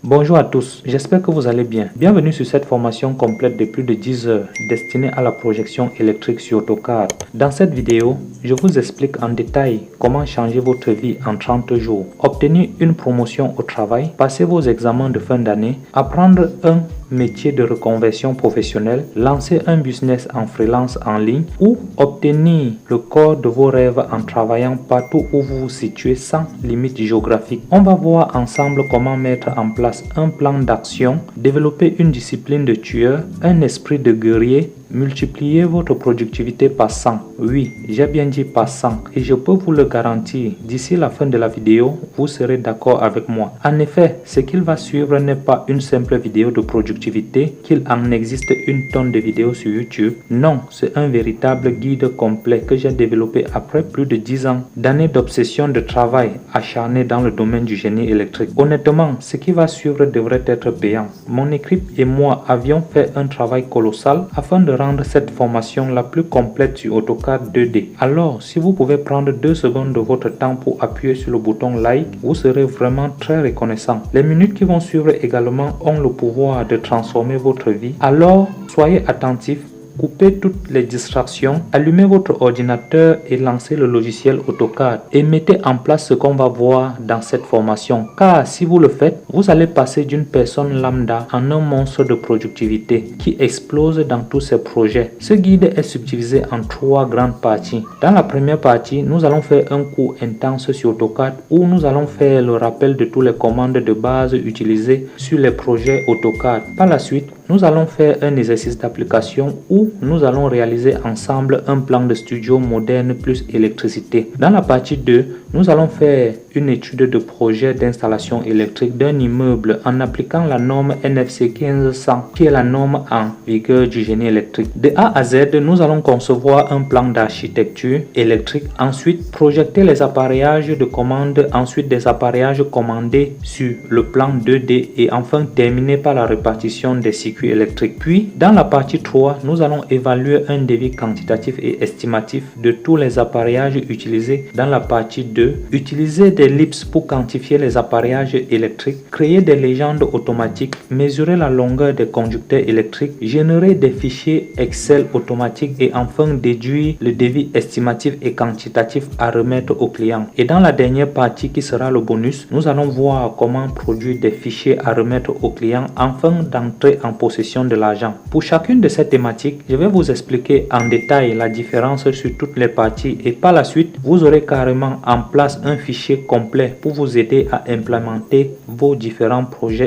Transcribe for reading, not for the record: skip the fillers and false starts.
Bonjour à tous, j'espère que vous allez bien. Bienvenue sur cette formation complète de plus de 10 heures destinée à la projection électrique sur AutoCAD. Dans cette vidéo, je vous explique en détail comment changer votre vie en 30 jours, obtenir une promotion au travail, passer vos examens de fin d'année, apprendre un métier de reconversion professionnelle, lancer un business en freelance en ligne ou obtenir le corps de vos rêves en travaillant partout où vous vous situez sans limite géographique. On va voir ensemble comment mettre en place un plan d'action, développer une discipline de tueur, un esprit de guerrier, multiplier votre productivité par 100. Oui, j'ai bien dit par 100 et je peux vous le garantir, d'ici la fin de la vidéo, vous serez d'accord avec moi. En effet, ce qu'il va suivre n'est pas une simple vidéo de productivité, qu'il en existe une tonne de vidéos sur YouTube. Non, c'est un véritable guide complet que j'ai développé après plus de 10 ans d'années d'obsession de travail acharné dans le domaine du génie électrique. Honnêtement, ce qui va suivre devrait être payant. Mon équipe et moi avions fait un travail colossal afin de rendre cette formation la plus complète sur AutoCAD 2D. Alors, si vous pouvez prendre 2 secondes de votre temps pour appuyer sur le bouton like, vous serez vraiment très reconnaissant. Les minutes qui vont suivre également ont le pouvoir de transformer votre vie. Alors, soyez attentifs. Coupez toutes les distractions, allumez votre ordinateur et lancez le logiciel AutoCAD et mettez en place ce qu'on va voir dans cette formation. Car si vous le faites, vous allez passer d'une personne lambda en un monstre de productivité qui explose dans tous ses projets. Ce guide est subdivisé en 3 grandes parties. Dans la première partie, nous allons faire un cours intense sur AutoCAD où nous allons faire le rappel de toutes les commandes de base utilisées sur les projets AutoCAD. Par la suite, nous allons faire un exercice d'application où nous allons réaliser ensemble un plan de studio moderne plus électricité. Dans la partie 2, nous allons faire une étude de projet d'installation électrique d'un immeuble en appliquant la norme NFC 1500 qui est la norme en vigueur du génie électrique. De A à Z, nous allons concevoir un plan d'architecture électrique, ensuite projeter les appareillages de commande, ensuite des appareillages commandés sur le plan 2D et enfin terminer par la répartition des circuits électriques. Puis, dans la partie 3, nous allons évaluer un devis quantitatif et estimatif de tous les appareillages utilisés dans la partie 2, utiliser des LIPS pour quantifier les appareillages électriques, créer des légendes automatiques, mesurer la longueur des conducteurs électriques, générer des fichiers Excel automatiques et enfin déduire le devis estimatif et quantitatif à remettre au client. Et dans la dernière partie qui sera le bonus, nous allons voir comment produire des fichiers à remettre au client afin d'entrer en possession de l'argent. Pour chacune de ces thématiques, je vais vous expliquer en détail la différence sur toutes les parties et par la suite, vous aurez carrément en place un fichier complet pour vous aider à implémenter vos différents projets